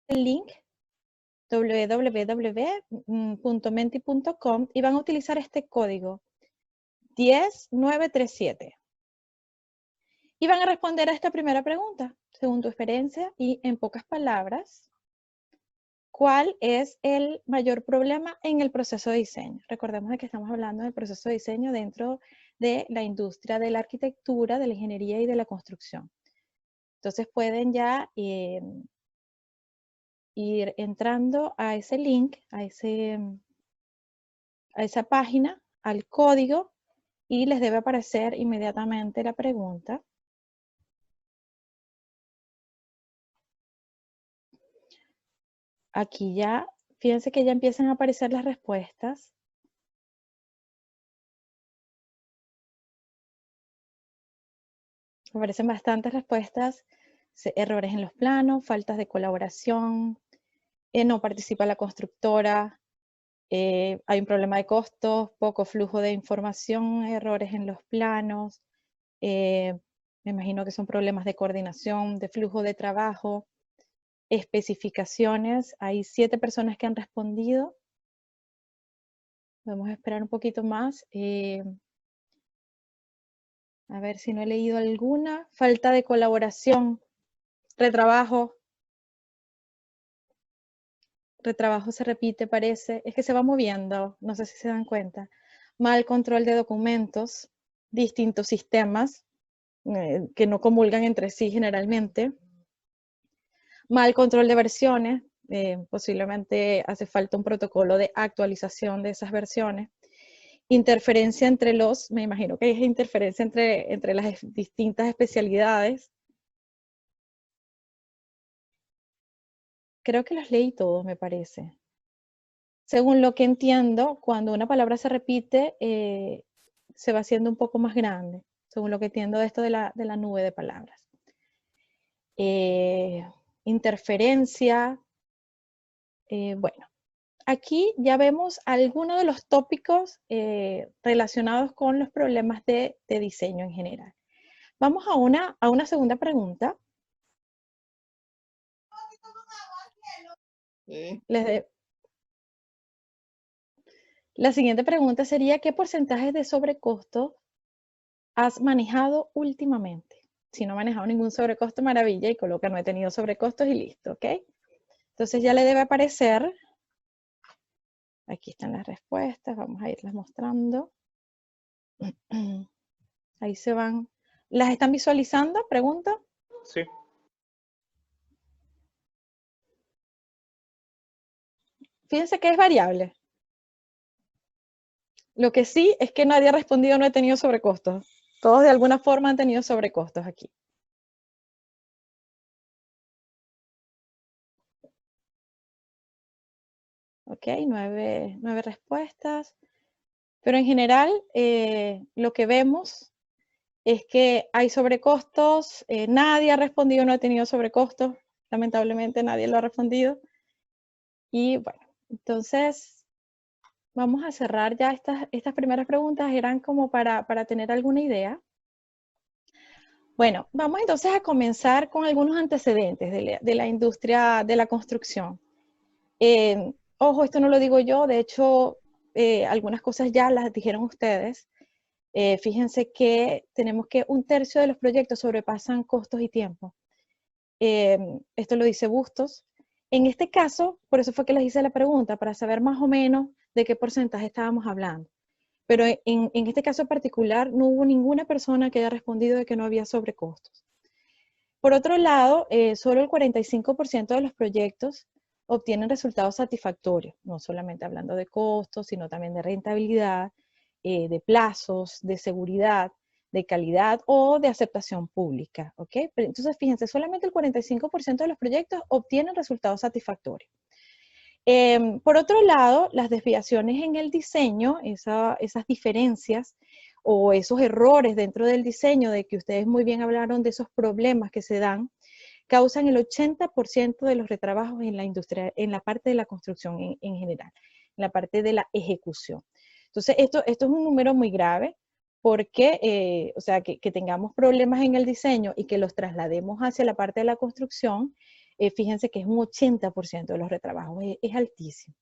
el link www.menti.com y van a utilizar este código 10937. Y van a responder a esta primera pregunta, según tu experiencia y en pocas palabras, ¿cuál es el mayor problema en el proceso de diseño? Recordemos de que estamos hablando del proceso de diseño dentro de la industria de la arquitectura, de la ingeniería y de la construcción. Entonces pueden ya ir entrando a ese link, a esa página, al código, y les debe aparecer inmediatamente la pregunta. Aquí ya, fíjense que ya empiezan a aparecer las respuestas. Aparecen bastantes respuestas, errores en los planos, faltas de colaboración, no participa la constructora, hay un problema de costos, poco flujo de información, errores en los planos, me imagino que son problemas de coordinación, de flujo de trabajo, especificaciones. Hay 7 personas que han respondido. Vamos a esperar un poquito más. A ver si no he leído alguna. Falta de colaboración, retrabajo. Retrabajo se repite, parece. Es que se va moviendo, no sé si se dan cuenta. Mal control de documentos, distintos sistemas que no comulgan entre sí generalmente. Mal control de versiones, posiblemente hace falta un protocolo de actualización de esas versiones. Interferencia entre me imagino que es interferencia entre las distintas especialidades. Creo que los leí todos, me parece. Según lo que entiendo, cuando una palabra se repite, se va haciendo un poco más grande, según lo que entiendo de esto de la nube de palabras. Interferencia. Bueno, aquí ya vemos algunos de los tópicos relacionados con los problemas de diseño en general. Vamos a una segunda pregunta. La siguiente pregunta sería, ¿qué porcentaje de sobrecosto has manejado últimamente? Si no he manejado ningún sobrecosto, maravilla, y coloca no he tenido sobrecostos y listo, ¿ok? Entonces ya le debe aparecer. Aquí están las respuestas, vamos a irlas mostrando. Ahí se van. ¿Las están visualizando? Pregunta. Sí. Fíjense que es variable. Lo que sí es que nadie ha respondido no he tenido sobrecostos. Todos de alguna forma han tenido sobrecostos aquí. Ok, 9 respuestas. Pero en general, lo que vemos es que hay sobrecostos. Nadie ha respondido no he tenido sobrecostos. Lamentablemente nadie lo ha respondido. Y bueno, entonces vamos a cerrar ya estas primeras preguntas. Eran como para tener alguna idea. Bueno, vamos entonces a comenzar con algunos antecedentes de la industria de la construcción. Ojo, esto no lo digo yo, de hecho, algunas cosas ya las dijeron ustedes. Fíjense que tenemos que 1/3 de los proyectos sobrepasan costos y tiempo. Esto lo dice Bustos. En este caso, por eso fue que les hice la pregunta, para saber más o menos de qué porcentaje estábamos hablando. Pero en este caso particular no hubo ninguna persona que haya respondido de que no había sobrecostos. Por otro lado, solo el 45% de los proyectos obtienen resultados satisfactorios, no solamente hablando de costos, sino también de rentabilidad, de plazos, de seguridad, de calidad o de aceptación pública, ¿ok? Entonces, fíjense, solamente el 45% de los proyectos obtienen resultados satisfactorios. Por otro lado, las desviaciones en el diseño, esas diferencias o esos errores dentro del diseño, de que ustedes muy bien hablaron de esos problemas que se dan, causan el 80% de los retrabajos en la industria, en la parte de la construcción en general, en la parte de la ejecución. Entonces, esto es un número muy grave porque, o sea, que tengamos problemas en el diseño y que los traslademos hacia la parte de la construcción, fíjense que es un 80% de los retrabajos, es altísimo.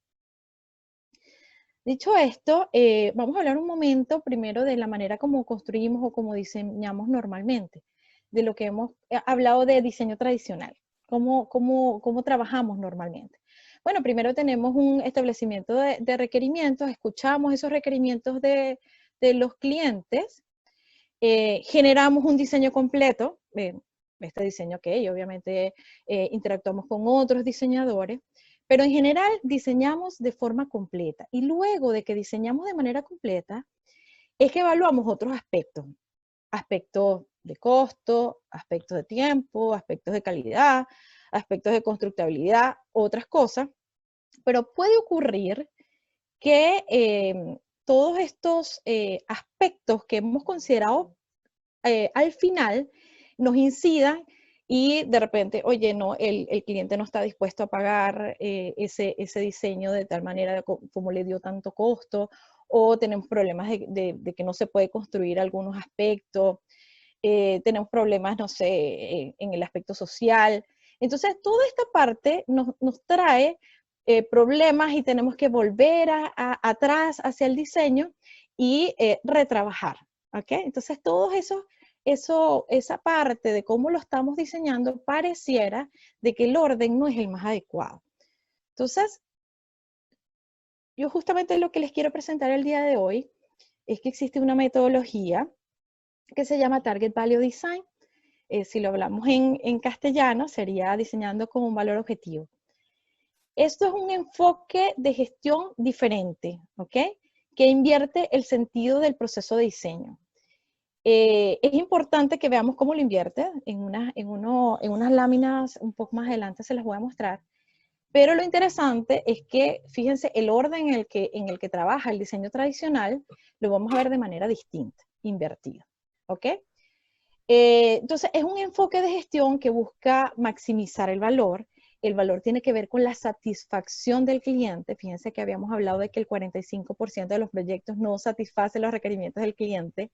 Dicho esto, vamos a hablar un momento primero de la manera como construimos o como diseñamos normalmente, de lo que hemos hablado de diseño tradicional, cómo trabajamos normalmente. Bueno, primero tenemos un establecimiento de requerimientos, escuchamos esos requerimientos de los clientes, generamos un diseño completo, este diseño que obviamente interactuamos con otros diseñadores, pero en general diseñamos de forma completa. Y luego de que diseñamos de manera completa, es que evaluamos otros aspectos. Aspectos de costo, aspectos de tiempo, aspectos de calidad, aspectos de constructabilidad, otras cosas. Pero puede ocurrir que todos estos aspectos que hemos considerado al final nos incidan y de repente, oye, no, el cliente no está dispuesto a pagar ese diseño de tal manera como le dio tanto costo, o tenemos problemas de que no se puede construir algunos aspectos, tenemos problemas, no sé, en el aspecto social. Entonces, toda esta parte nos trae problemas y tenemos que volver atrás hacia el diseño y retrabajar. ¿Ok? Entonces, esa parte de cómo lo estamos diseñando pareciera de que el orden no es el más adecuado. Entonces, yo justamente lo que les quiero presentar el día de hoy es que existe una metodología que se llama Target Value Design. Si lo hablamos en castellano, sería diseñando con un valor objetivo. Esto es un enfoque de gestión diferente, ¿ok? Que invierte el sentido del proceso de diseño. Es importante que veamos cómo lo invierte. En unas láminas un poco más adelante se las voy a mostrar. Pero lo interesante es que, fíjense, el orden en el que trabaja el diseño tradicional lo vamos a ver de manera distinta, invertido. ¿Ok? Entonces, es un enfoque de gestión que busca maximizar el valor. El valor tiene que ver con la satisfacción del cliente. Fíjense que habíamos hablado de que el 45% de los proyectos no satisface los requerimientos del cliente.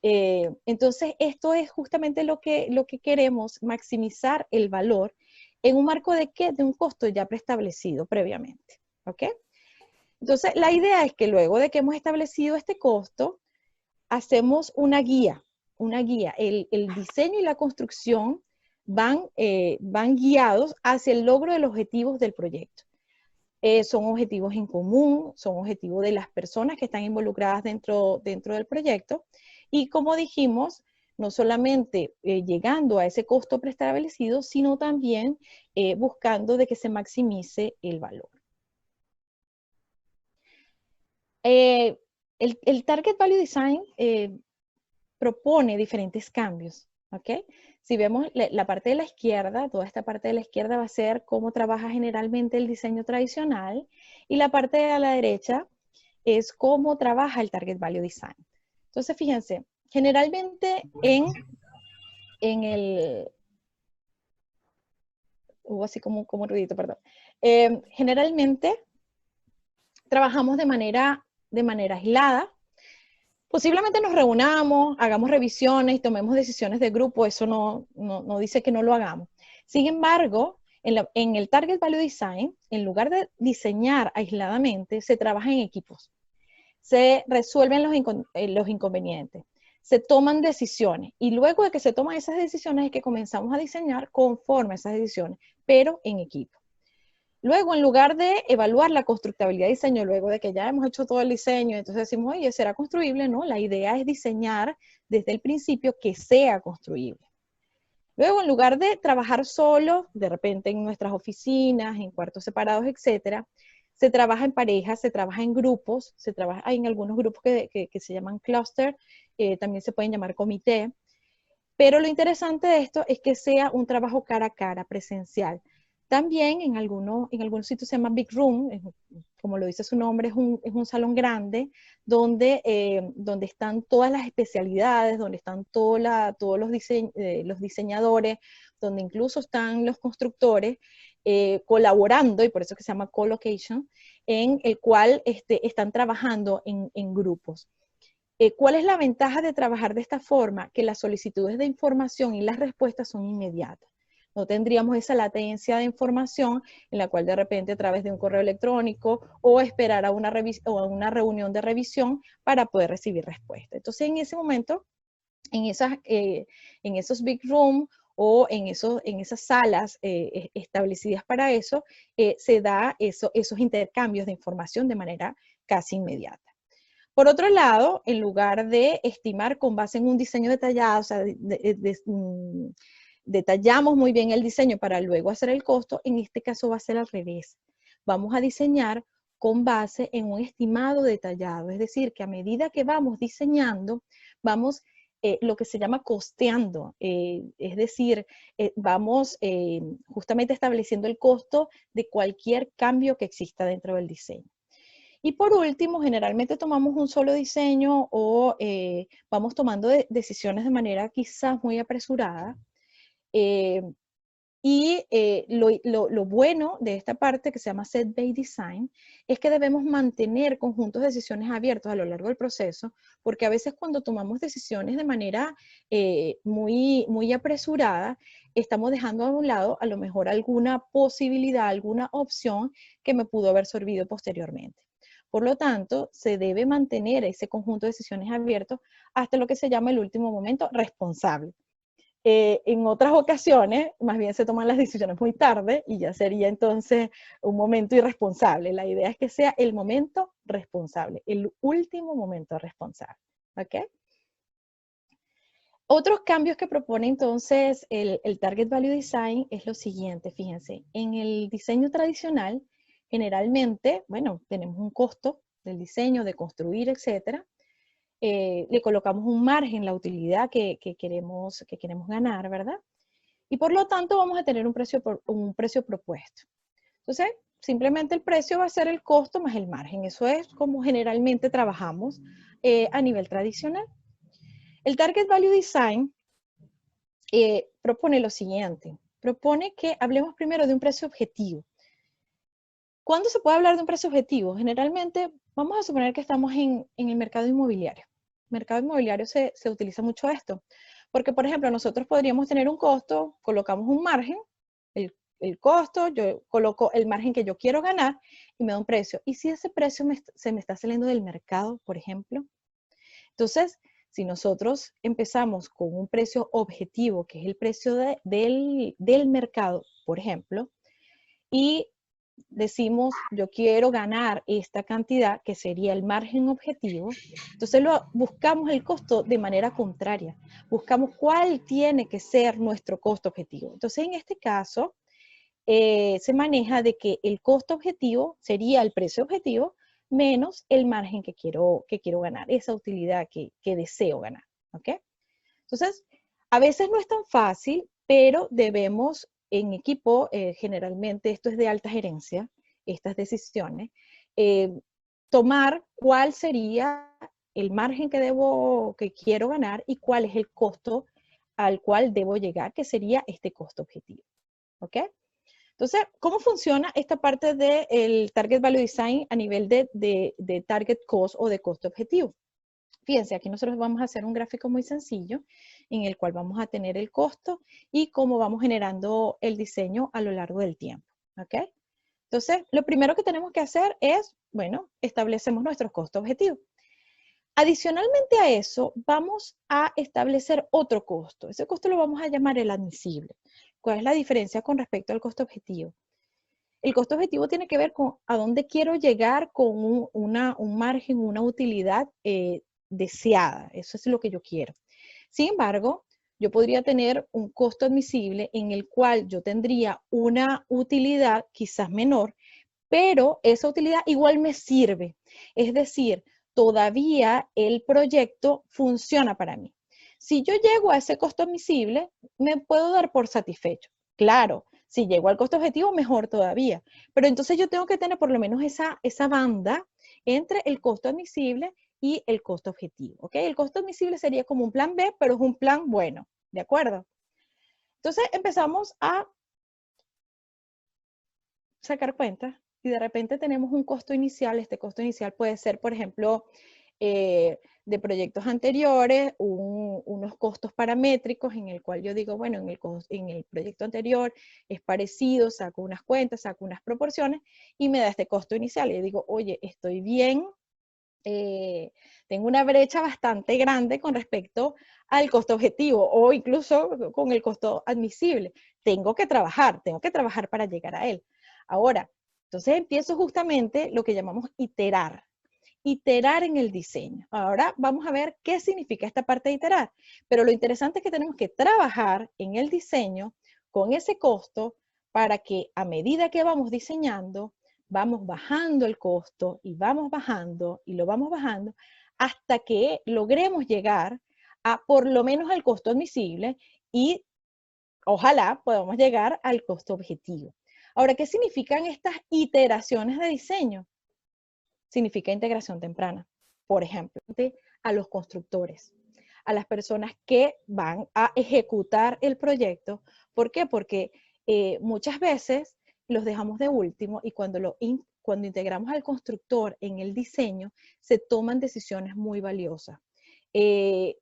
Entonces, esto es justamente lo que queremos, maximizar el valor en un marco de ¿qué? De un costo ya preestablecido previamente. ¿Ok? Entonces, la idea es que luego de que hemos establecido este costo, hacemos una guía. El diseño y la construcción van guiados hacia el logro de los objetivos del proyecto. Son objetivos en común, son objetivos de las personas que están involucradas dentro del proyecto. Y como dijimos, no solamente llegando a ese costo preestablecido, sino también buscando de que se maximice el valor. El Target Value Design propone diferentes cambios, ¿ok? Si vemos la parte de la izquierda, toda esta parte de la izquierda va a ser cómo trabaja generalmente el diseño tradicional, y la parte de la derecha es cómo trabaja el Target Value Design. Entonces, fíjense, generalmente hubo así como un ruidito, perdón. Generalmente trabajamos de manera aislada. Posiblemente nos reunamos, hagamos revisiones y tomemos decisiones de grupo, eso no dice que no lo hagamos. Sin embargo, en el Target Value Design, en lugar de diseñar aisladamente, se trabaja en equipos. Se resuelven los inconvenientes, se toman decisiones y luego de que se toman esas decisiones es que comenzamos a diseñar conforme a esas decisiones, pero en equipo. Luego, en lugar de evaluar la constructabilidad de diseño, luego de que ya hemos hecho todo el diseño, entonces decimos, oye, ¿será construible? No, la idea es diseñar desde el principio que sea construible. Luego, en lugar de trabajar solo, de repente en nuestras oficinas, en cuartos separados, etcétera, se trabaja en parejas, se trabaja en grupos, hay en algunos grupos que se llaman cluster, también se pueden llamar comité. Pero lo interesante de esto es que sea un trabajo cara a cara, presencial. También en algunos sitios se llama Big Room, como lo dice su nombre, es un salón grande donde están todas las especialidades, donde están todos los diseñadores, donde incluso están los constructores colaborando, y por eso que se llama co-location, en el cual están trabajando en grupos. ¿Cuál es la ventaja de trabajar de esta forma? Que las solicitudes de información y las respuestas son inmediatas. No tendríamos esa latencia de información en la cual de repente a través de un correo electrónico o esperar a una, o a una reunión de revisión para poder recibir respuesta. Entonces, en ese momento, en esos big rooms o en esas salas establecidas para eso, se da esos intercambios de información de manera casi inmediata. Por otro lado, en lugar de estimar con base en un diseño detallado, o sea, detallamos muy bien el diseño para luego hacer el costo, en este caso va a ser al revés. Vamos a diseñar con base en un estimado detallado, es decir, que a medida que vamos diseñando, vamos lo que se llama costeando, es decir, vamos justamente estableciendo el costo de cualquier cambio que exista dentro del diseño. Y por último, generalmente tomamos un solo diseño o vamos tomando decisiones de manera quizás muy apresurada. Lo bueno de esta parte que se llama Set-Based Design es que debemos mantener conjuntos de decisiones abiertos a lo largo del proceso, porque a veces cuando tomamos decisiones de manera muy apresurada, estamos dejando a un lado a lo mejor alguna posibilidad, alguna opción que me pudo haber servido posteriormente. Por lo tanto, se debe mantener ese conjunto de decisiones abiertos hasta lo que se llama el último momento responsable. En otras ocasiones, más bien se toman las decisiones muy tarde y ya sería entonces un momento irresponsable. La idea es que sea el momento responsable, el último momento responsable. ¿Ok? Otros cambios que propone entonces el Target Value Design es lo siguiente, fíjense, en el diseño tradicional, generalmente, bueno, tenemos un costo del diseño, de construir, etcétera. Le colocamos un margen, la utilidad que queremos ganar, ¿verdad? Y por lo tanto vamos a tener un precio propuesto. Entonces, simplemente el precio va a ser el costo más el margen. Eso es como generalmente trabajamos a nivel tradicional. El Target Value Design propone lo siguiente. Propone que hablemos primero de un precio objetivo. ¿Cuándo se puede hablar de un precio objetivo? Generalmente, vamos a suponer que estamos en el mercado inmobiliario. El mercado inmobiliario se utiliza mucho esto. Porque, por ejemplo, nosotros podríamos tener un costo, colocamos un margen, el costo, yo coloco el margen que yo quiero ganar y me da un precio. ¿Y si ese precio se me está saliendo del mercado, por ejemplo? Entonces, si nosotros empezamos con un precio objetivo, que es el precio del mercado, por ejemplo, y decimos, yo quiero ganar esta cantidad, que sería el margen objetivo, entonces buscamos el costo de manera contraria. Buscamos cuál tiene que ser nuestro costo objetivo. Entonces, en este caso, se maneja de que el costo objetivo sería el precio objetivo menos el margen que quiero ganar, esa utilidad que deseo ganar. ¿Ok? Entonces, a veces no es tan fácil, pero debemos en equipo, generalmente esto es de alta gerencia, estas decisiones, tomar cuál sería el margen que quiero ganar y cuál es el costo al cual debo llegar, que sería este costo objetivo. ¿Ok? Entonces, ¿cómo funciona esta parte del Target Value Design a nivel de Target Cost o de costo objetivo? Fíjense, aquí nosotros vamos a hacer un gráfico muy sencillo en el cual vamos a tener el costo y cómo vamos generando el diseño a lo largo del tiempo. ¿Ok? Entonces, lo primero que tenemos que hacer es, bueno, establecemos nuestros costos objetivos. Adicionalmente a eso, vamos a establecer otro costo. Ese costo lo vamos a llamar el admisible. ¿Cuál es la diferencia con respecto al costo objetivo? El costo objetivo tiene que ver con a dónde quiero llegar con un margen, una utilidad deseada. Eso es lo que yo quiero. Sin embargo, yo podría tener un costo admisible en el cual yo tendría una utilidad quizás menor, pero esa utilidad igual me sirve. Es decir, todavía el proyecto funciona para mí. Si yo llego a ese costo admisible, me puedo dar por satisfecho. Claro, si llego al costo objetivo, mejor todavía. Pero entonces yo tengo que tener por lo menos esa banda entre el costo admisible y el costo objetivo. ¿Ok? El costo admisible sería como un plan B, pero es un plan bueno. ¿De acuerdo? Entonces empezamos a sacar cuentas y de repente tenemos un costo inicial. Este costo inicial puede ser, por ejemplo, de proyectos anteriores unos costos paramétricos en el cual yo digo, bueno, en el proyecto anterior es parecido, saco unas cuentas, saco unas proporciones y me da este costo inicial. Y yo digo, oye, estoy bien, tengo una brecha bastante grande con respecto al costo objetivo o incluso con el costo admisible. Tengo que trabajar para llegar a él. Ahora, entonces empiezo justamente lo que llamamos iterar en el diseño. Ahora vamos a ver qué significa esta parte de iterar. Pero lo interesante es que tenemos que trabajar en el diseño con ese costo para que a medida que vamos diseñando, vamos bajando el costo y vamos bajando y lo vamos bajando hasta que logremos llegar a por lo menos al costo admisible y ojalá podamos llegar al costo objetivo. Ahora, ¿qué significan estas iteraciones de diseño? Significa integración temprana. Por ejemplo, a los constructores, a las personas que van a ejecutar el proyecto. ¿Por qué? Porque muchas veces los dejamos de último y cuando integramos al constructor en el diseño, se toman decisiones muy valiosas. Se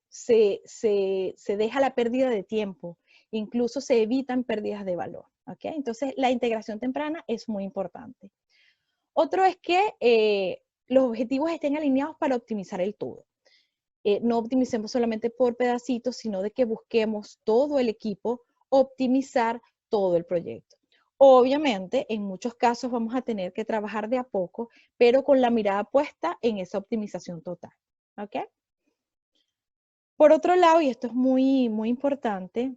deja la pérdida de tiempo, incluso se evitan pérdidas de valor. ¿Okay? Entonces, la integración temprana es muy importante. Otro es que los objetivos estén alineados para optimizar el todo. No optimicemos solamente por pedacitos, sino de que busquemos todo el equipo, optimizar todo el proyecto. Obviamente, en muchos casos vamos a tener que trabajar de a poco, pero con la mirada puesta en esa optimización total. ¿Ok? Por otro lado, y esto es muy, muy importante,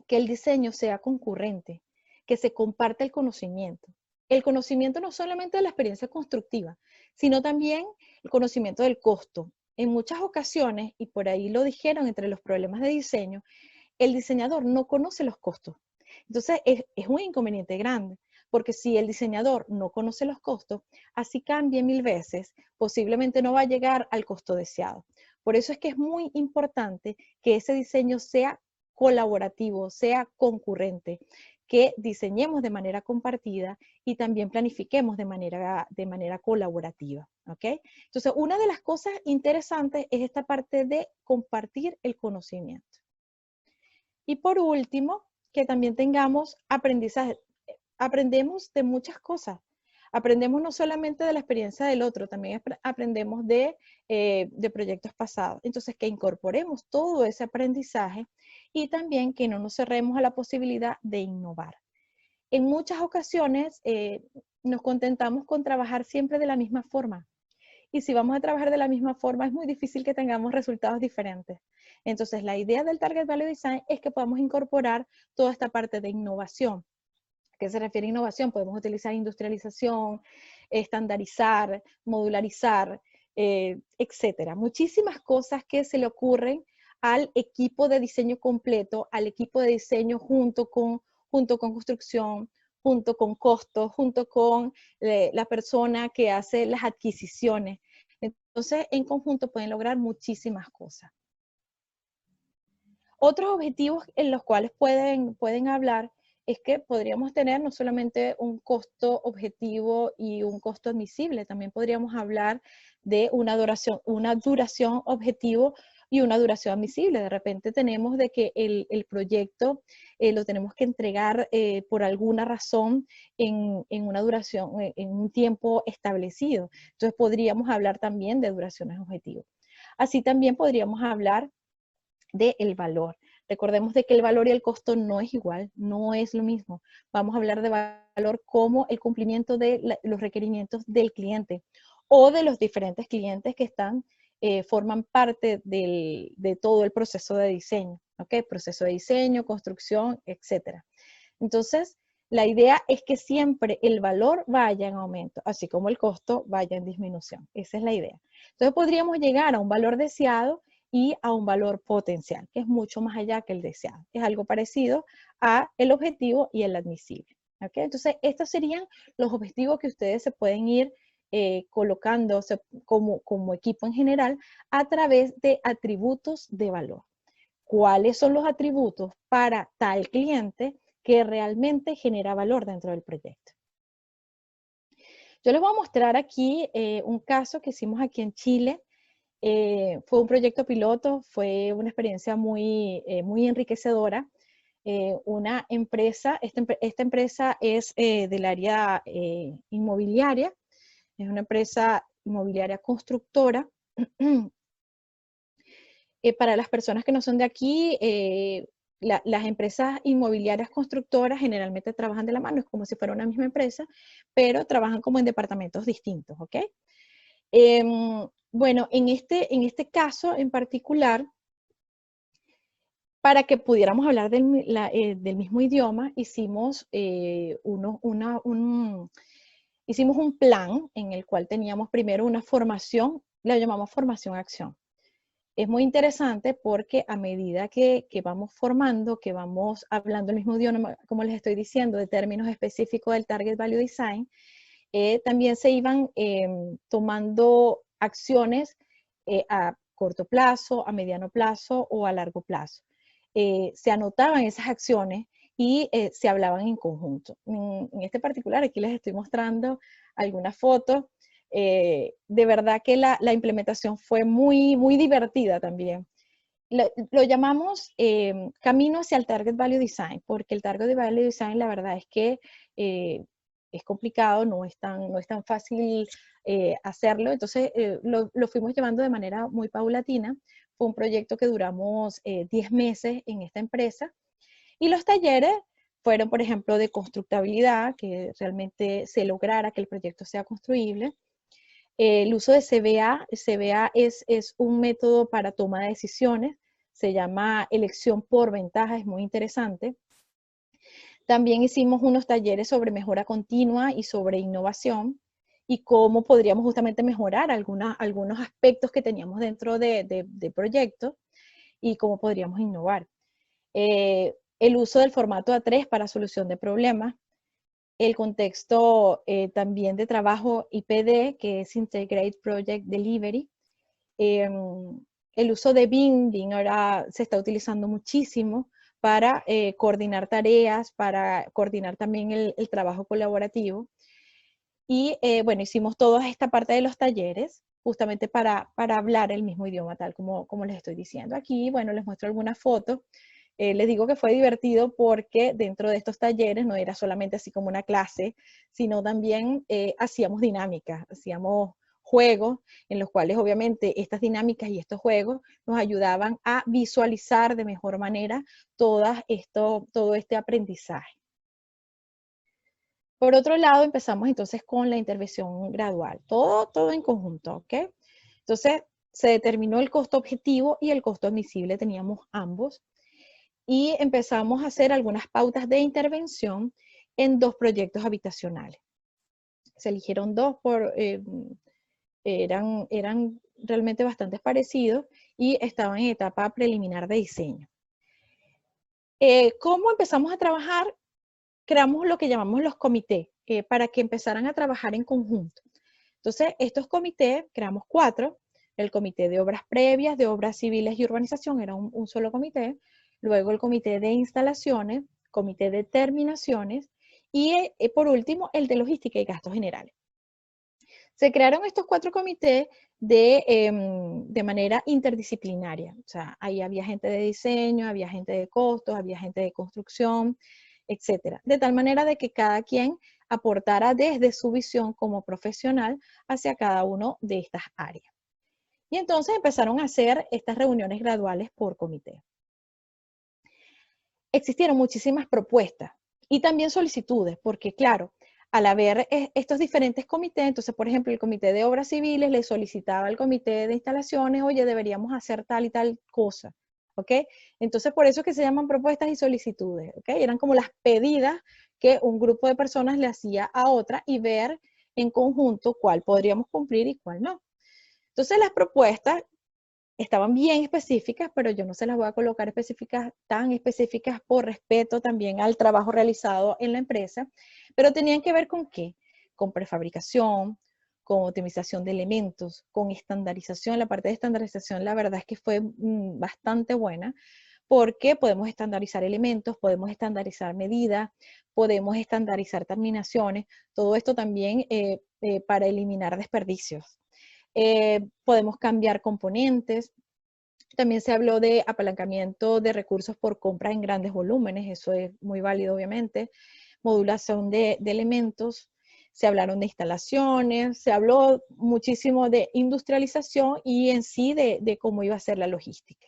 que el diseño sea concurrente, que se comparte el conocimiento. El conocimiento no solamente de la experiencia constructiva, sino también el conocimiento del costo. En muchas ocasiones, y por ahí lo dijeron entre los problemas de diseño, el diseñador no conoce los costos. Entonces, es un inconveniente grande, porque si el diseñador no conoce los costos, así cambie 1000 veces, posiblemente no va a llegar al costo deseado. Por eso es que es muy importante que ese diseño sea colaborativo, sea concurrente, que diseñemos de manera compartida y también planifiquemos de manera colaborativa. ¿Okay? Entonces, una de las cosas interesantes es esta parte de compartir el conocimiento. Y por último, que también tengamos aprendizaje. Aprendemos de muchas cosas. Aprendemos no solamente de la experiencia del otro, también aprendemos de proyectos pasados. Entonces, que incorporemos todo ese aprendizaje y también que no nos cerremos a la posibilidad de innovar. En muchas ocasiones nos contentamos con trabajar siempre de la misma forma. Y si vamos a trabajar de la misma forma, es muy difícil que tengamos resultados diferentes. Entonces, la idea del Target Value Design es que podamos incorporar toda esta parte de innovación. ¿A qué se refiere a innovación? Podemos utilizar industrialización, estandarizar, modularizar, etcétera. Muchísimas cosas que se le ocurren al equipo de diseño completo, al equipo de diseño junto con construcción, junto con costos, junto con la persona que hace las adquisiciones. Entonces, en conjunto pueden lograr muchísimas cosas. Otros objetivos en los cuales pueden hablar es que podríamos tener no solamente un costo objetivo y un costo admisible, también podríamos hablar de una duración objetivo y una duración admisible. De repente tenemos de que el proyecto lo tenemos que entregar por alguna razón en una duración, en un tiempo establecido. Entonces podríamos hablar también de duraciones objetivas. Así también podríamos hablar del valor. Recordemos de que el valor y el costo no es igual, no es lo mismo. Vamos a hablar de valor como el cumplimiento de los requerimientos del cliente o de los diferentes clientes que forman parte de todo el proceso de diseño, ¿ok? Proceso de diseño, construcción, etc. Entonces, la idea es que siempre el valor vaya en aumento, así como el costo vaya en disminución. Esa es la idea. Entonces, podríamos llegar a un valor deseado y a un valor potencial, que es mucho más allá que el deseado. Es algo parecido a el objetivo y el admisible. ¿Okay? Entonces, estos serían los objetivos que ustedes se pueden ir colocando como equipo en general a través de atributos de valor. ¿Cuáles son los atributos para tal cliente que realmente genera valor dentro del proyecto? Yo les voy a mostrar aquí un caso que hicimos aquí en Chile, Fue un proyecto piloto, fue una experiencia muy enriquecedora. Una empresa, esta empresa es del área inmobiliaria, es una empresa inmobiliaria constructora. Para las personas que no son de aquí, las empresas inmobiliarias constructoras generalmente trabajan de la mano, es como si fuera una misma empresa, pero trabajan como en departamentos distintos, ¿ok? Bueno, en este caso en particular, para que pudiéramos hablar del mismo idioma, hicimos, hicimos un plan en el cual teníamos primero una formación, la llamamos formación-acción. Es muy interesante porque a medida que vamos formando, que vamos hablando el mismo idioma, como les estoy diciendo, de términos específicos del Target Value Design, también se iban tomando acciones a corto plazo, a mediano plazo o a largo plazo. Se anotaban esas acciones y se hablaban en conjunto. En este particular, aquí les estoy mostrando algunas fotos. De verdad que la implementación fue muy divertida también. Lo llamamos camino hacia el Target Value Design, porque el Target Value Design la verdad es que es complicado, no es tan fácil hacerlo, entonces lo fuimos llevando de manera muy paulatina. Fue un proyecto que duramos 10 meses en esta empresa y los talleres fueron, por ejemplo, de constructabilidad, que realmente se lograra que el proyecto sea construible. El uso de CBA, CBA es un método para toma de decisiones, se llama elección por ventaja, es muy interesante. También hicimos unos talleres sobre mejora continua y sobre innovación y cómo podríamos justamente mejorar algunos aspectos que teníamos dentro de proyectos y cómo podríamos innovar. El uso del formato A3 para solución de problemas, el contexto también de trabajo IPD, que es Integrate Project Delivery. El uso de BIM, BIM ahora se está utilizando muchísimo para coordinar tareas, para coordinar también el trabajo colaborativo. Y bueno, hicimos toda esta parte de los talleres justamente para hablar el mismo idioma, tal como les estoy diciendo. Aquí, bueno, les muestro algunas fotos. Les digo que fue divertido porque dentro de estos talleres no era solamente así como una clase, sino también hacíamos dinámicas, hacíamos juegos en los cuales obviamente estas dinámicas y estos juegos nos ayudaban a visualizar de mejor manera todo este aprendizaje. Por otro lado, empezamos entonces con la intervención gradual, todo en conjunto, ¿ok? Entonces, se determinó el costo objetivo y el costo admisible, teníamos ambos, y empezamos a hacer algunas pautas de intervención en 2 proyectos habitacionales. Se eligieron 2 eran realmente bastante parecidos y estaban en etapa preliminar de diseño. ¿Cómo empezamos a trabajar? Creamos lo que llamamos los comités para que empezaran a trabajar en conjunto. Entonces, estos comités, creamos 4, el comité de obras previas, de obras civiles y urbanización, era un solo comité, luego el comité de instalaciones, comité de terminaciones y por último el de logística y gastos generales. Se crearon estos 4 comités de manera interdisciplinaria, o sea, ahí había gente de diseño, había gente de costos, había gente de construcción, etcétera. De tal manera de que cada quien aportara desde su visión como profesional hacia cada uno de estas áreas. Y entonces empezaron a hacer estas reuniones graduales por comité. Existieron muchísimas propuestas y también solicitudes, porque claro, al haber estos diferentes comités, entonces, por ejemplo, el comité de obras civiles le solicitaba al comité de instalaciones, oye, deberíamos hacer tal y tal cosa, ¿ok? Entonces, por eso es que se llaman propuestas y solicitudes, ¿ok? Eran como las pedidas que un grupo de personas le hacía a otra y ver en conjunto cuál podríamos cumplir y cuál no. Entonces, las propuestas estaban bien específicas, pero yo no se las voy a colocar tan específicas por respeto también al trabajo realizado en la empresa, pero tenían que ver con qué, con prefabricación, con optimización de elementos, con estandarización. La parte de estandarización la verdad es que fue bastante buena, porque podemos estandarizar elementos, podemos estandarizar medidas, podemos estandarizar terminaciones, todo esto también para eliminar desperdicios. Podemos cambiar componentes. También se habló de apalancamiento de recursos por compra en grandes volúmenes, eso es muy válido obviamente. Modulación de elementos, se hablaron de instalaciones, se habló muchísimo de industrialización y en sí de cómo iba a ser la logística.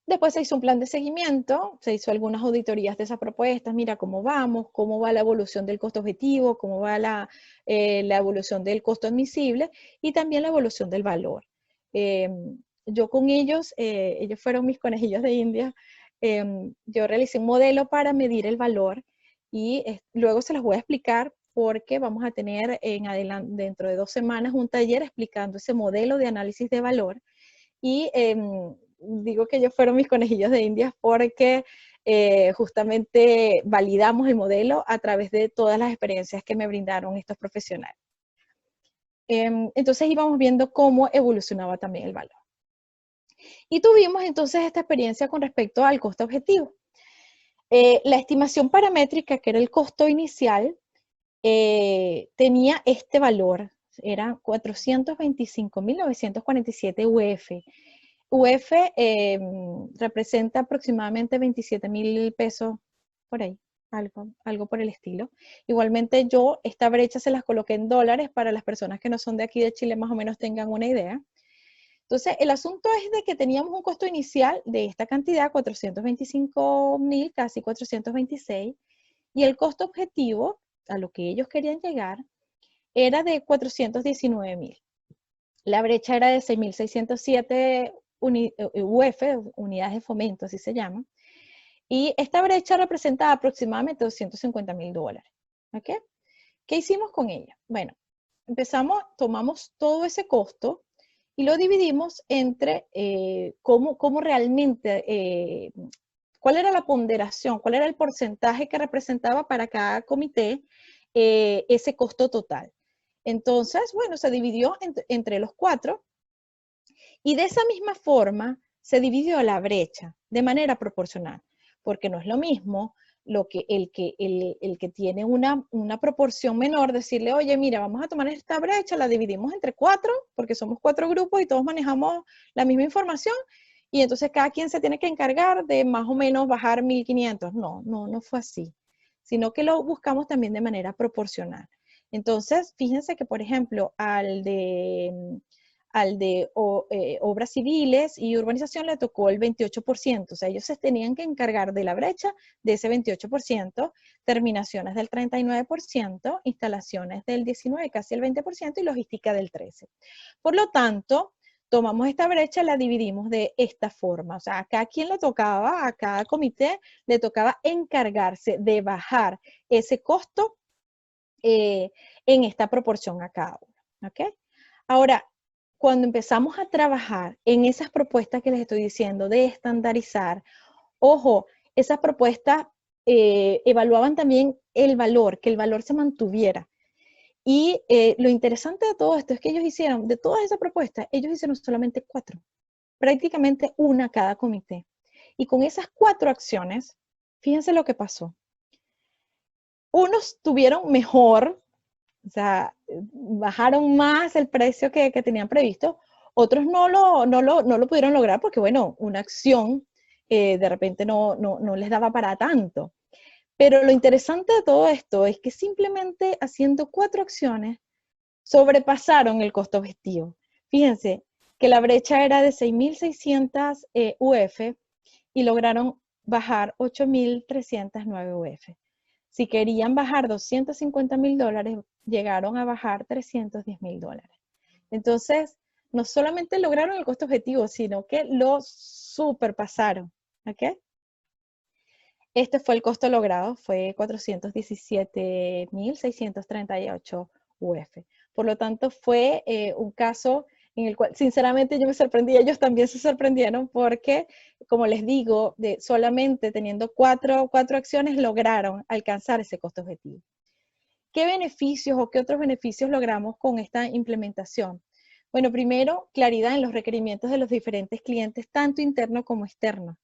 Después se hizo un plan de seguimiento, se hizo algunas auditorías de esas propuestas, mira cómo vamos, cómo va la evolución del costo objetivo, cómo va la evolución del costo admisible y también la evolución del valor. Yo con ellos, ellos fueron mis conejillos de India, yo realicé un modelo para medir el valor y luego se los voy a explicar porque vamos a tener dentro de 2 semanas un taller explicando ese modelo de análisis de valor y digo que ellos fueron mis conejillos de Indias porque justamente validamos el modelo a través de todas las experiencias que me brindaron estos profesionales. Entonces íbamos viendo cómo evolucionaba también el valor. Y tuvimos entonces esta experiencia con respecto al costo objetivo. La estimación paramétrica, que era el costo inicial, tenía este valor, era 425.947 UF. UF representa aproximadamente 27.000 pesos por ahí, algo por el estilo. Igualmente yo esta brecha se las coloqué en dólares para las personas que no son de aquí de Chile más o menos tengan una idea. Entonces el asunto es de que teníamos un costo inicial de esta cantidad, 425.000, casi 426, y el costo objetivo a lo que ellos querían llegar era de 419.000. La brecha era de 6.607 UF, unidades de fomento, así se llama. Y esta brecha representaba aproximadamente $250.000. ¿Ok? ¿Qué hicimos con ella? Bueno, tomamos todo ese costo y lo dividimos entre cómo realmente, cuál era la ponderación, cuál era el porcentaje que representaba para cada comité ese costo total. Entonces, bueno, se dividió entre los 4 y de esa misma forma se dividió la brecha de manera proporcional, porque no es lo mismo el que tiene una proporción menor, decirle, oye, mira, vamos a tomar esta brecha, la dividimos entre 4, porque somos 4 grupos y todos manejamos la misma información, y entonces cada quien se tiene que encargar de más o menos bajar 1.500. No fue así, sino que lo buscamos también de manera proporcional. Entonces, fíjense que, por ejemplo, al de obras civiles y urbanización le tocó el 28%, o sea, ellos se tenían que encargar de la brecha de ese 28%, terminaciones del 39%, instalaciones del 19%, casi el 20%, y logística del 13%. Por lo tanto, tomamos esta brecha y la dividimos de esta forma, o sea, a cada quien le tocaba, a cada comité le tocaba encargarse de bajar ese costo en esta proporción a cada uno, ¿ok? Ahora, cuando empezamos a trabajar en esas propuestas que les estoy diciendo de estandarizar, ojo, esas propuestas evaluaban también el valor, que el valor se mantuviera. Y lo interesante de todo esto es que ellos hicieron, de todas esas propuestas, ellos hicieron solamente 4, prácticamente una cada comité. Y con esas 4 acciones, fíjense lo que pasó. Unos tuvieron mejor, o sea, bajaron más el precio que tenían previsto. Otros no lo pudieron lograr porque, bueno, una acción de repente no les daba para tanto. Pero lo interesante de todo esto es que simplemente haciendo 4 acciones sobrepasaron el costo objetivo. Fíjense que la brecha era de 6.600 UF y lograron bajar 8.309 UF. Si querían bajar $250.000, llegaron a bajar $310.000. Entonces, no solamente lograron el costo objetivo, sino que lo superpasaron. ¿Ok? Este fue el costo logrado, fue 417.638 UF. Por lo tanto, fue un caso en el cual, sinceramente, yo me sorprendí, ellos también se sorprendieron porque, como les digo, solamente teniendo cuatro acciones lograron alcanzar ese costo objetivo. ¿Qué beneficios o qué otros beneficios logramos con esta implementación? Bueno, primero, claridad en los requerimientos de los diferentes clientes, tanto internos como externos.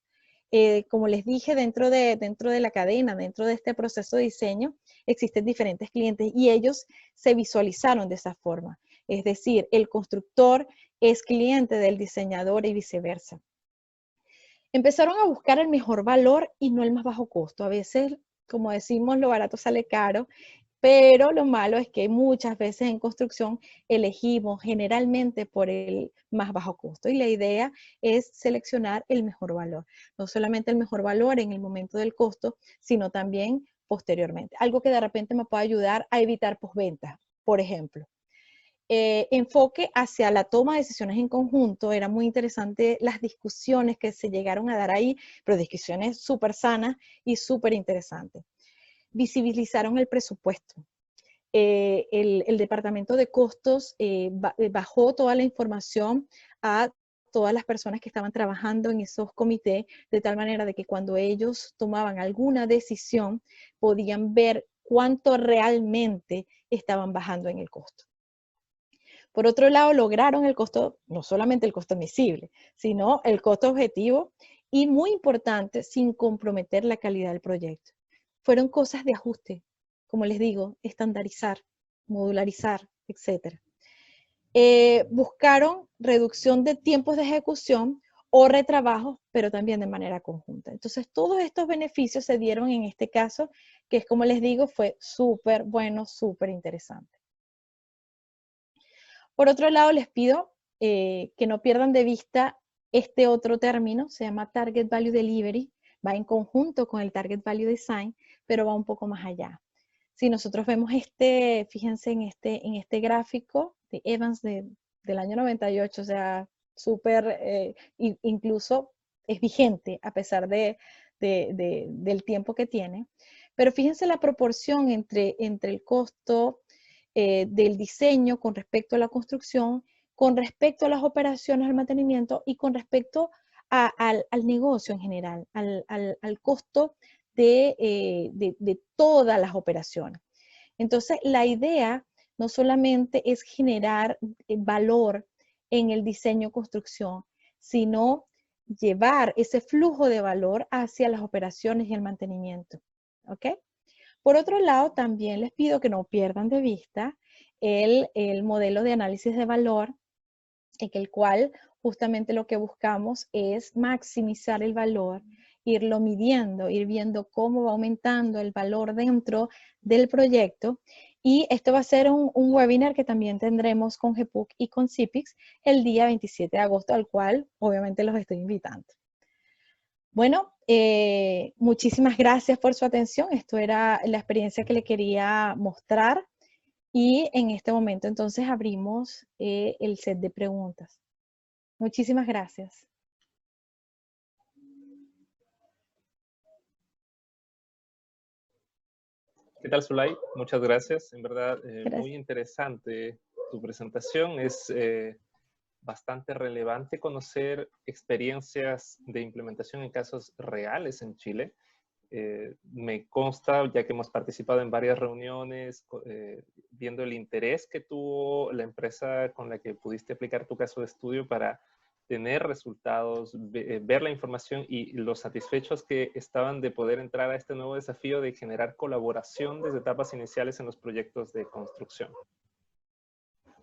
como les dije, dentro de la cadena, dentro de este proceso de diseño, existen diferentes clientes y ellos se visualizaron de esa forma. Es decir, el constructor es cliente del diseñador y viceversa. Empezaron a buscar el mejor valor y no el más bajo costo. A veces, como decimos, lo barato sale caro, pero lo malo es que muchas veces en construcción elegimos generalmente por el más bajo costo y la idea es seleccionar el mejor valor. No solamente el mejor valor en el momento del costo, sino también posteriormente. Algo que de repente me puede ayudar a evitar postventa, por ejemplo. Enfoque hacia la toma de decisiones en conjunto. Era muy interesante las discusiones que se llegaron a dar ahí, pero discusiones súper sanas y súper interesantes. Visibilizaron el presupuesto. El departamento de costos bajó toda la información a todas las personas que estaban trabajando en esos comités, de tal manera de que cuando ellos tomaban alguna decisión, podían ver cuánto realmente estaban bajando en el costo. Por otro lado, lograron el costo, no solamente el costo admisible, sino el costo objetivo y, muy importante, sin comprometer la calidad del proyecto. Fueron cosas de ajuste, como les digo, estandarizar, modularizar, etc. Buscaron reducción de tiempos de ejecución o retrabajo, pero también de manera conjunta. Entonces, todos estos beneficios se dieron en este caso, que es como les digo, fue súper bueno, súper interesante. Por otro lado, les pido que no pierdan de vista este otro término, se llama Target Value Delivery, va en conjunto con el Target Value Design, pero va un poco más allá. Si nosotros vemos fíjense en este gráfico de Evans del año 98, o sea, súper, incluso es vigente a pesar del tiempo que tiene, pero fíjense la proporción entre el costo del diseño con respecto a la construcción, con respecto a las operaciones, al mantenimiento y con respecto al negocio en general, al costo de todas las operaciones. Entonces, la idea no solamente es generar valor en el diseño-construcción, sino llevar ese flujo de valor hacia las operaciones y el mantenimiento. ¿Ok? Por otro lado, también les pido que no pierdan de vista el modelo de análisis de valor, en el cual justamente lo que buscamos es maximizar el valor, irlo midiendo, ir viendo cómo va aumentando el valor dentro del proyecto. Y esto va a ser un webinar que también tendremos con GPUC y con CIPIX el día 27 de agosto, al cual obviamente los estoy invitando. Bueno, muchísimas gracias por su atención. Esto era la experiencia que le quería mostrar. Y en este momento entonces abrimos el set de preguntas. Muchísimas gracias. ¿Qué tal, Zulay? Muchas gracias. En verdad, muy interesante tu presentación. Es bastante relevante conocer experiencias de implementación en casos reales en Chile. Me consta, ya que hemos participado en varias reuniones, viendo el interés que tuvo la empresa con la que pudiste aplicar tu caso de estudio para tener resultados, ver la información y los satisfechos que estaban de poder entrar a este nuevo desafío de generar colaboración desde etapas iniciales en los proyectos de construcción.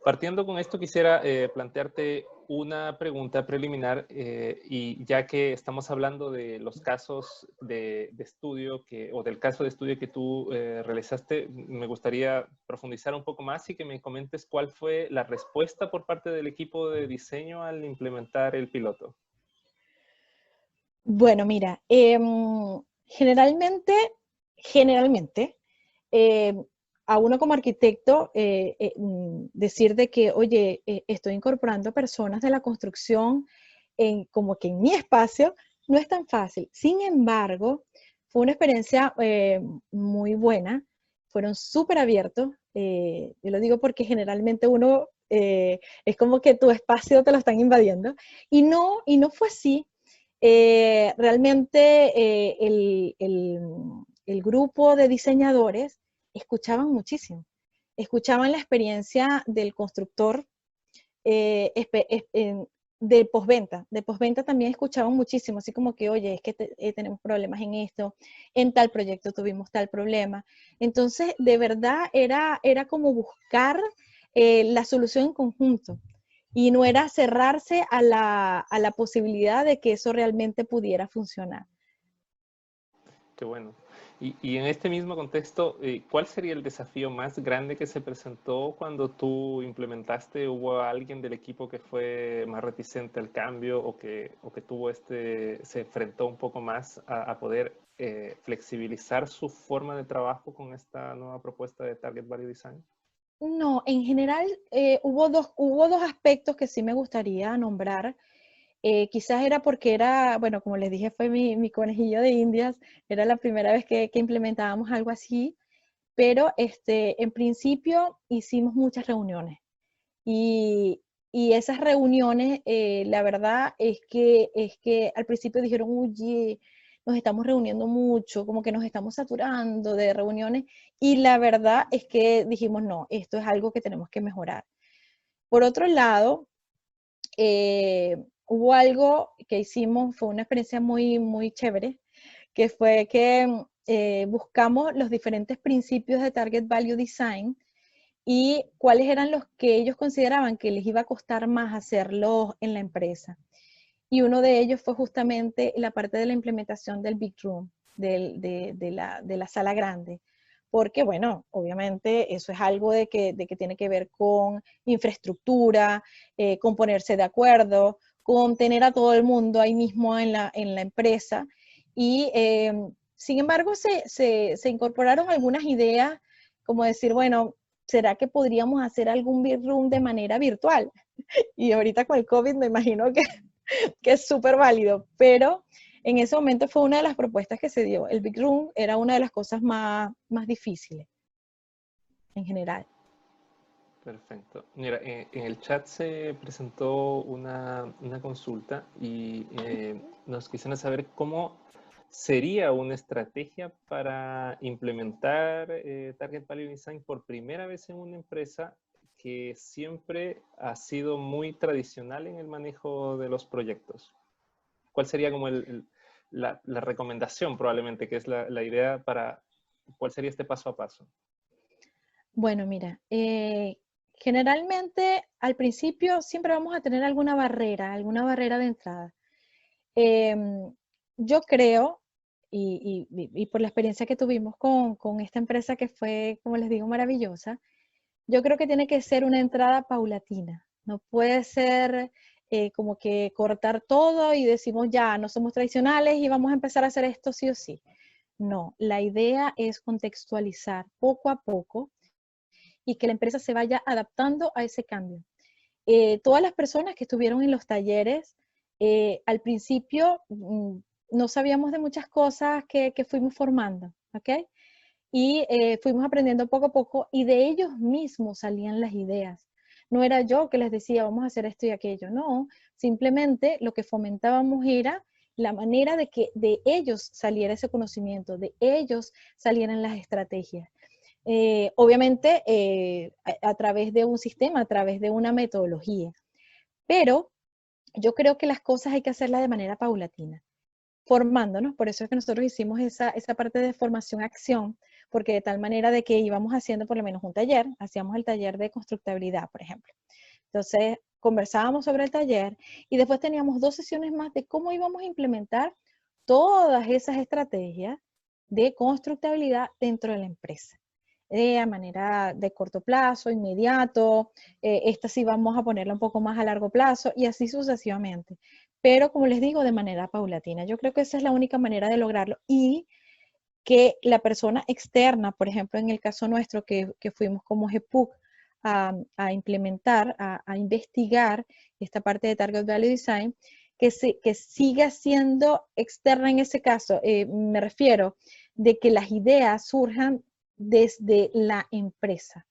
Partiendo con esto, quisiera plantearte una pregunta preliminar y ya que estamos hablando de los casos de estudio o del caso de estudio que tú realizaste, me gustaría profundizar un poco más y que me comentes cuál fue la respuesta por parte del equipo de diseño al implementar el piloto. Bueno, mira, generalmente, a uno como arquitecto decir de que, oye, estoy incorporando personas de la construcción como que en mi espacio, no es tan fácil. Sin embargo, fue una experiencia muy buena, fueron súper abiertos, yo lo digo porque generalmente uno es como que tu espacio te lo están invadiendo, y no fue así. Realmente el grupo de diseñadores escuchaban muchísimo, escuchaban la experiencia del constructor, de postventa. De postventa también escuchaban muchísimo, así como que, oye, es que tenemos problemas en esto, en tal proyecto tuvimos tal problema. Entonces, de verdad, era como buscar la solución en conjunto. Y no era cerrarse a la posibilidad de que eso realmente pudiera funcionar. Qué bueno. Y en este mismo contexto, ¿cuál sería el desafío más grande que se presentó cuando tú implementaste? ¿Hubo alguien del equipo que fue más reticente al cambio o que tuvo se enfrentó un poco más a poder flexibilizar su forma de trabajo con esta nueva propuesta de Target Value Design? No, en general hubo dos aspectos que sí me gustaría nombrar. Quizás era porque era, bueno, como les dije, fue mi conejillo de Indias, era la primera vez que implementábamos algo así, pero en principio hicimos muchas reuniones y, y esas reuniones, la verdad es que al principio dijeron, oye, nos estamos reuniendo mucho, como que nos estamos saturando de reuniones y la verdad es que dijimos, no, esto es algo que tenemos que mejorar. Por otro lado, hubo algo que hicimos, fue una experiencia muy, muy chévere, que fue que buscamos los diferentes principios de Target Value Design y cuáles eran los que ellos consideraban que les iba a costar más hacerlos en la empresa. Y uno de ellos fue justamente la parte de la implementación del Big Room, de la sala grande. Porque, bueno, obviamente eso es algo de que tiene que ver con infraestructura, con ponerse de acuerdo, con tener a todo el mundo ahí mismo en la empresa. Y, sin embargo, se incorporaron algunas ideas, como decir, bueno, ¿será que podríamos hacer algún Big Room de manera virtual? Y ahorita con el COVID me imagino que es súper válido, pero en ese momento fue una de las propuestas que se dio. El Big Room era una de las cosas más difíciles en general. Perfecto. Mira, en el chat se presentó una consulta y nos quisieron saber cómo sería una estrategia para implementar Target Value Design por primera vez en una empresa que siempre ha sido muy tradicional en el manejo de los proyectos. ¿Cuál sería como la recomendación probablemente, que es la idea para cuál sería este paso a paso? Bueno, mira, generalmente al principio siempre vamos a tener alguna barrera de entrada. Yo creo, y por la experiencia que tuvimos con esta empresa que fue, como les digo, maravillosa, yo creo que tiene que ser una entrada paulatina. No puede ser como que cortar todo y decimos ya, no somos tradicionales y vamos a empezar a hacer esto sí o sí. No, la idea es contextualizar poco a poco y que la empresa se vaya adaptando a ese cambio. Todas las personas que estuvieron en los talleres, al principio no sabíamos de muchas cosas que fuimos formando, ¿ok? Y fuimos aprendiendo poco a poco y de ellos mismos salían las ideas. No era yo que les decía, vamos a hacer esto y aquello, no, simplemente lo que fomentábamos era la manera de que de ellos saliera ese conocimiento, de ellos salieran las estrategias. Obviamente a través de un sistema, a través de una metodología, pero yo creo que las cosas hay que hacerlas de manera paulatina formándonos, por eso es que nosotros hicimos esa parte de formación-acción, porque de tal manera de que íbamos haciendo por lo menos un taller, hacíamos el taller de constructabilidad, por ejemplo. Entonces, conversábamos sobre el taller y después teníamos 2 sesiones más de cómo íbamos a implementar todas esas estrategias de constructabilidad dentro de la empresa. De manera de corto plazo, inmediato, esta sí vamos a ponerla un poco más a largo plazo y así sucesivamente. Pero como les digo, de manera paulatina. Yo creo que esa es la única manera de lograrlo y que la persona externa, por ejemplo, en el caso nuestro que fuimos como GPUC a implementar, a investigar esta parte de Target Value Design, que siga siendo externa en ese caso. Me refiero de que las ideas surjan desde la empresa.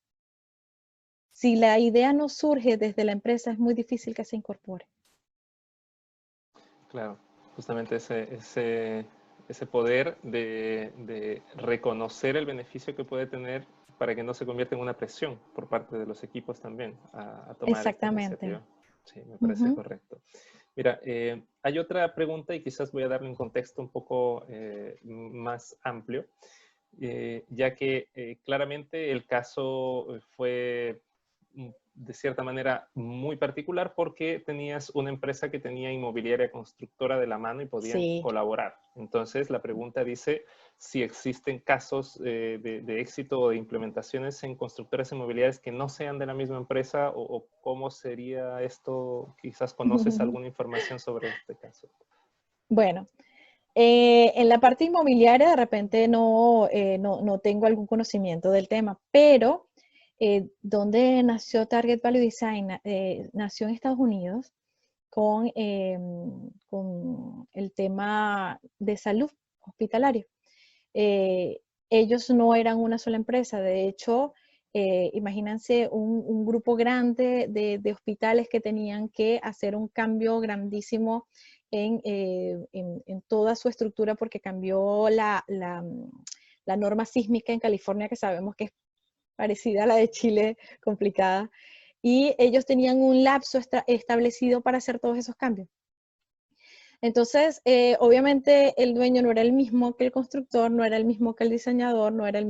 Si la idea no surge desde la empresa, es muy difícil que se incorpore. Claro, justamente ese poder de reconocer el beneficio que puede tener para que no se convierta en una presión por parte de los equipos también a tomar esta Exactamente. iniciativa. Sí, me parece correcto. Mira, hay otra pregunta y quizás voy a darle un contexto un poco más amplio, ya que claramente el caso fue de cierta manera muy particular porque tenías una empresa que tenía inmobiliaria constructora de la mano y podían Sí. colaborar. Entonces la pregunta dice si existen casos de éxito o de implementaciones en constructoras inmobiliarias que no sean de la misma empresa o cómo sería esto. Quizás conoces alguna información sobre este caso. Bueno, en la parte inmobiliaria de repente no tengo algún conocimiento del tema, pero donde nació Target Value Design, nació en Estados Unidos con el tema de salud hospitalaria. Ellos no eran una sola empresa, de hecho, imagínense un grupo grande de hospitales que tenían que hacer un cambio grandísimo en toda su estructura porque cambió la norma sísmica en California, que sabemos que es parecida a la de Chile, complicada, y ellos tenían un lapso establecido para hacer todos esos cambios. Entonces, obviamente el dueño no era el mismo que el constructor, no era el mismo que el diseñador, no era el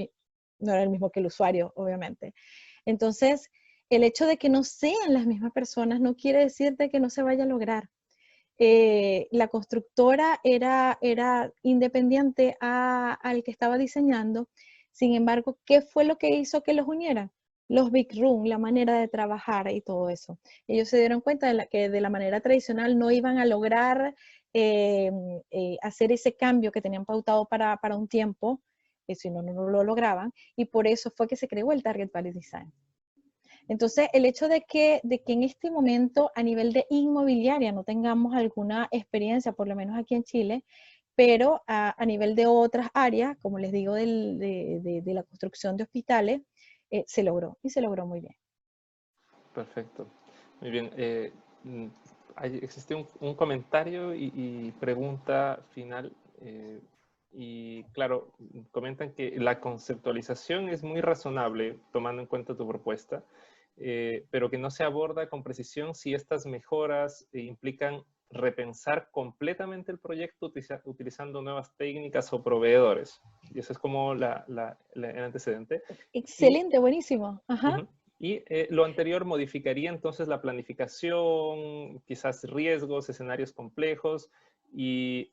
mismo que el usuario, obviamente. Entonces, el hecho de que no sean las mismas personas no quiere decir de que no se vaya a lograr. La constructora era independiente al que estaba diseñando. Sin embargo, ¿qué fue lo que hizo que los uniera? Los big room, la manera de trabajar y todo eso. Ellos se dieron cuenta que de la manera tradicional no iban a lograr hacer ese cambio que tenían pautado para un tiempo, si no lo lograban, y por eso fue que se creó el Target Value Design. Entonces, el hecho de que en este momento a nivel de inmobiliaria no tengamos alguna experiencia, por lo menos aquí en Chile, pero a nivel de otras áreas, como les digo, de la construcción de hospitales, se logró y se logró muy bien. Perfecto. Muy bien. Existe un comentario y pregunta final. Y claro, comentan que la conceptualización es muy razonable tomando en cuenta tu propuesta, pero que no se aborda con precisión si estas mejoras implican repensar completamente el proyecto utilizando nuevas técnicas o proveedores. Y eso es como el antecedente. Excelente, buenísimo. Ajá. Y lo anterior modificaría entonces la planificación, quizás riesgos, escenarios complejos, y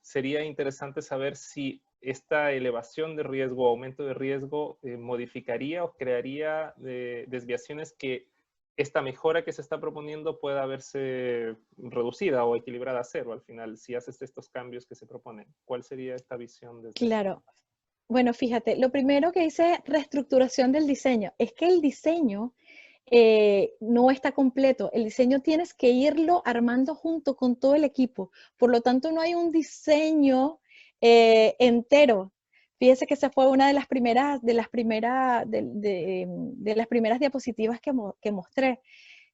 sería interesante saber si esta elevación de riesgo o aumento de riesgo modificaría o crearía desviaciones que esta mejora que se está proponiendo pueda verse reducida o equilibrada a cero al final, si haces estos cambios que se proponen. ¿Cuál sería esta visión desde ese Claro. punto? Bueno, fíjate, lo primero que dice reestructuración del diseño es que el diseño no está completo. El diseño tienes que irlo armando junto con todo el equipo. Por lo tanto, no hay un diseño entero. Fíjese que esa fue una de las primeras diapositivas que mostré,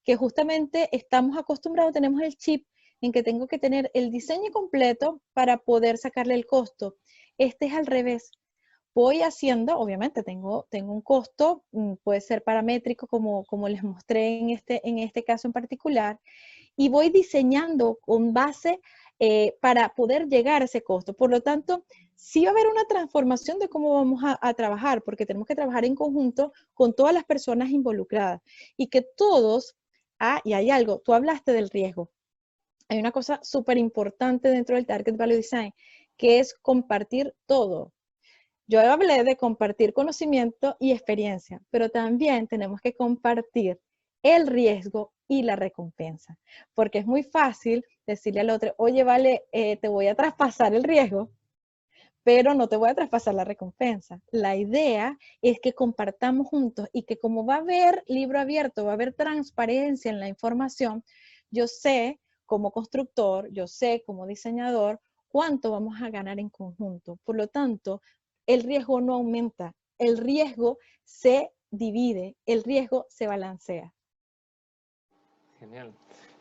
que justamente estamos acostumbrados, tenemos el chip en que tengo que tener el diseño completo para poder sacarle el costo. Este es al revés. Voy haciendo, obviamente tengo un costo, puede ser paramétrico como les mostré en este caso en particular, y voy diseñando con base para poder llegar a ese costo. Por lo tanto, sí va a haber una transformación de cómo vamos a trabajar, porque tenemos que trabajar en conjunto con todas las personas involucradas y que todos, y hay algo, tú hablaste del riesgo. Hay una cosa súper importante dentro del Target Value Design, que es compartir todo. Yo hablé de compartir conocimiento y experiencia, pero también tenemos que compartir el riesgo y la recompensa, porque es muy fácil decirle al otro, oye, vale, te voy a traspasar el riesgo, pero no te voy a traspasar la recompensa. La idea es que compartamos juntos y que como va a haber libro abierto, va a haber transparencia en la información, yo sé como constructor, yo sé como diseñador, cuánto vamos a ganar en conjunto. Por lo tanto, el riesgo no aumenta, el riesgo se divide, el riesgo se balancea. Genial.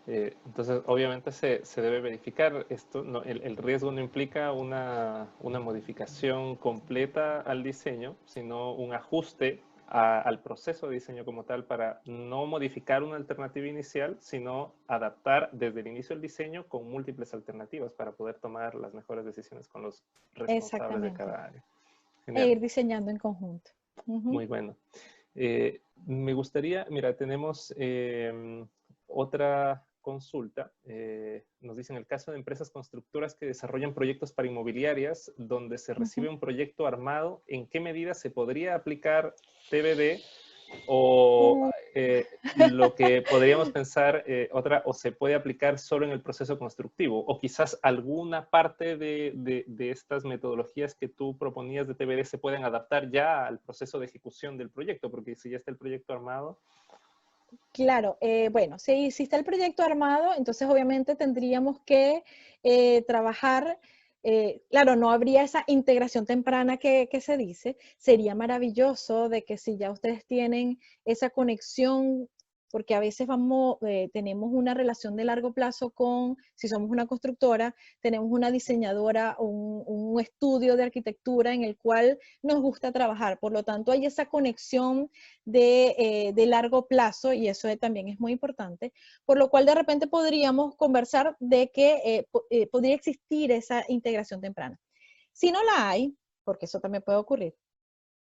Entonces, obviamente se debe verificar esto. No, el riesgo no implica una modificación completa al diseño, sino un ajuste al proceso de diseño como tal para no modificar una alternativa inicial, sino adaptar desde el inicio el diseño con múltiples alternativas para poder tomar las mejores decisiones con los responsables de Exactamente. cada área. E Genial. ir diseñando en conjunto. Muy bueno. Me gustaría, mira, tenemos otra consulta. Nos dicen el caso de empresas constructoras que desarrollan proyectos para inmobiliarias donde se recibe un proyecto armado, ¿en qué medida se podría aplicar TBD o lo que podríamos pensar o se puede aplicar solo en el proceso constructivo? O quizás alguna parte de estas metodologías que tú proponías de TBD se pueden adaptar ya al proceso de ejecución del proyecto, porque si ya está el proyecto armado. Claro, bueno, si está el proyecto armado, entonces obviamente tendríamos que trabajar, claro, no habría esa integración temprana que se dice. Sería maravilloso de que si ya ustedes tienen esa conexión, porque a veces tenemos una relación de largo plazo si somos una constructora, tenemos una diseñadora o un estudio de arquitectura en el cual nos gusta trabajar. Por lo tanto, hay esa conexión de largo plazo y eso también es muy importante, por lo cual de repente podríamos conversar de que podría existir esa integración temprana. Si no la hay, porque eso también puede ocurrir,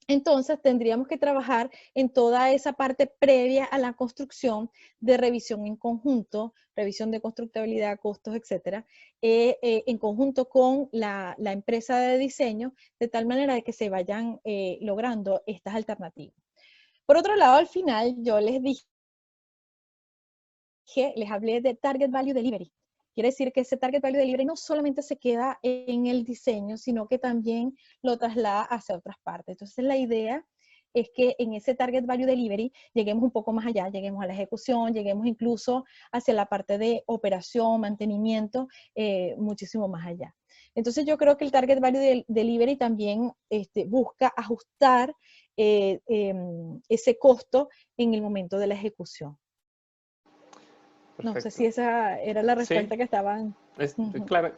entonces tendríamos que trabajar en toda esa parte previa a la construcción de revisión en conjunto, revisión de constructibilidad, costos, etcétera, en conjunto con la empresa de diseño, de tal manera de que se vayan logrando estas alternativas. Por otro lado, al final yo les hablé de Target Value Delivery. Quiere decir que ese Target Value Delivery no solamente se queda en el diseño, sino que también lo traslada hacia otras partes. Entonces la idea es que en ese Target Value Delivery lleguemos un poco más allá, lleguemos a la ejecución, lleguemos incluso hacia la parte de operación, mantenimiento, muchísimo más allá. Entonces yo creo que el Target Value Delivery también busca ajustar ese costo en el momento de la ejecución. No sé si Perfecto. esa era la Sí, respuesta que estaban.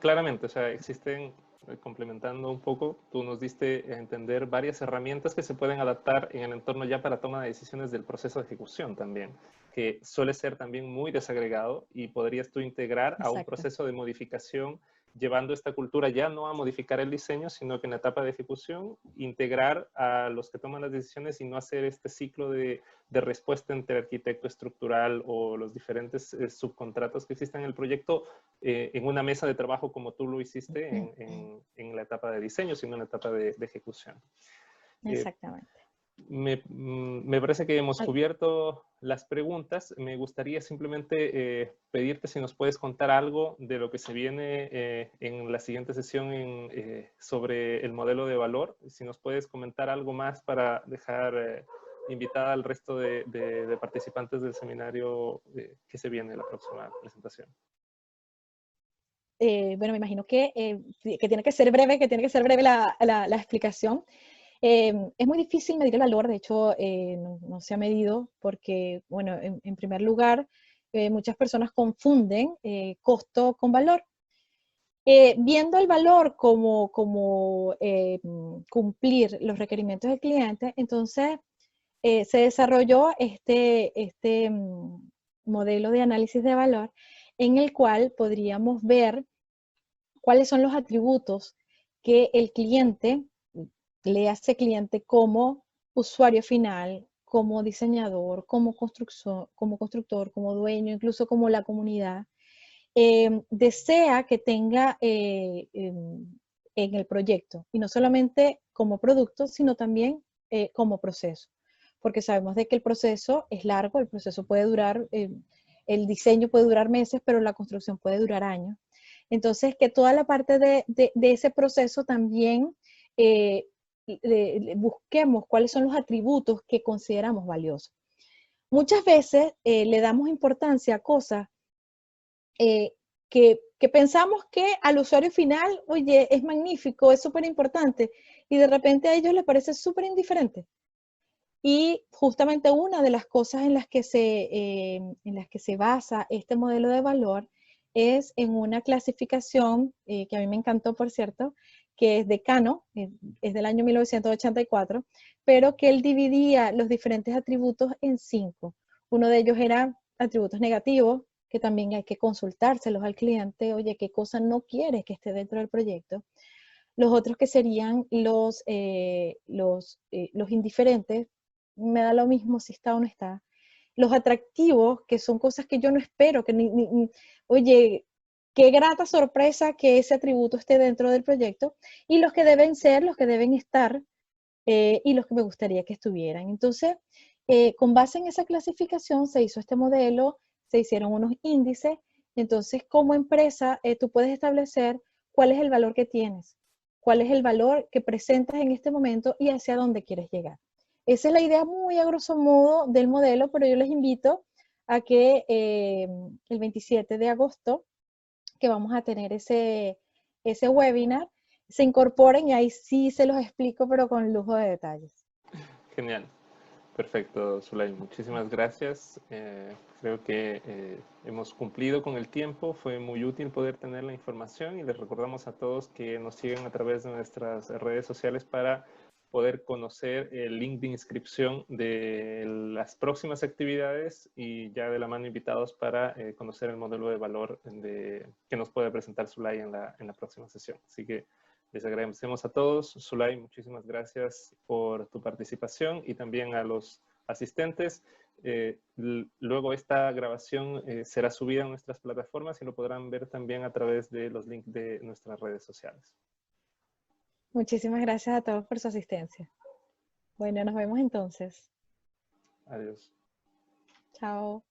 claramente, o sea, existen, complementando un poco, tú nos diste a entender varias herramientas que se pueden adaptar en el entorno ya para toma de decisiones del proceso de ejecución también, que suele ser también muy desagregado y podrías tú integrar a un Exacto. proceso de modificación llevando esta cultura ya no a modificar el diseño, sino que en la etapa de ejecución integrar a los que toman las decisiones y no hacer este ciclo de respuesta entre arquitecto estructural o los diferentes subcontratos que existen en el proyecto en una mesa de trabajo como tú lo hiciste en la etapa de diseño, sino en la etapa de ejecución. Exactamente. Me parece que hemos cubierto las preguntas. Me gustaría simplemente pedirte si nos puedes contar algo de lo que se viene en la siguiente sesión sobre el modelo de valor. Si nos puedes comentar algo más para dejar invitada al resto de participantes del seminario que se viene en la próxima presentación. Bueno, me imagino que tiene que ser breve, la explicación. Es muy difícil medir el valor, de hecho, no se ha medido porque, bueno, en primer lugar, muchas personas confunden costo con valor. Viendo el valor como cumplir los requerimientos del cliente, entonces se desarrolló este modelo de análisis de valor en el cual podríamos ver cuáles son los atributos que el cliente le hace cliente como usuario final, como diseñador, como constructor, como dueño, incluso como la comunidad, desea que tenga en el proyecto. Y no solamente como producto, sino también como proceso. Porque sabemos de que el proceso es largo, el proceso puede durar, el diseño puede durar meses, pero la construcción puede durar años. Entonces, que toda la parte de ese proceso también busquemos cuáles son los atributos que consideramos valiosos. Muchas veces le damos importancia a cosas que pensamos que al usuario final, oye, es magnífico, es súper importante, y de repente a ellos les parece súper indiferente. Y justamente una de las cosas en las que se basa este modelo de valor es en una clasificación, que a mí me encantó, por cierto, que es decano, es del año 1984, pero que él dividía los diferentes atributos en 5. Uno de ellos era atributos negativos, que también hay que consultárselos al cliente, oye, qué cosa no quieres que esté dentro del proyecto. Los otros que serían los indiferentes, me da lo mismo si está o no está. Los atractivos, que son cosas que yo no espero, que oye, qué grata sorpresa que ese atributo esté dentro del proyecto, y los que deben ser, los que deben estar, y los que me gustaría que estuvieran. Entonces, con base en esa clasificación se hizo este modelo, se hicieron unos índices, entonces como empresa tú puedes establecer cuál es el valor que tienes, cuál es el valor que presentas en este momento y hacia dónde quieres llegar. Esa es la idea muy a grosso modo del modelo, pero yo les invito a que el 27 de agosto, que vamos a tener ese webinar, se incorporen y ahí sí se los explico, pero con lujo de detalles. Genial. Perfecto, Zulay. Muchísimas gracias. Creo que hemos cumplido con el tiempo. Fue muy útil poder tener la información y les recordamos a todos que nos sigan a través de nuestras redes sociales para poder conocer el link de inscripción de las próximas actividades y ya de la mano invitados para conocer el modelo de valor que nos puede presentar Zulay en la próxima sesión. Así que les agradecemos a todos. Zulay, muchísimas gracias por tu participación y también a los asistentes. Luego esta grabación será subida a nuestras plataformas y lo podrán ver también a través de los links de nuestras redes sociales. Muchísimas gracias a todos por su asistencia. Bueno, nos vemos entonces. Adiós. Chao.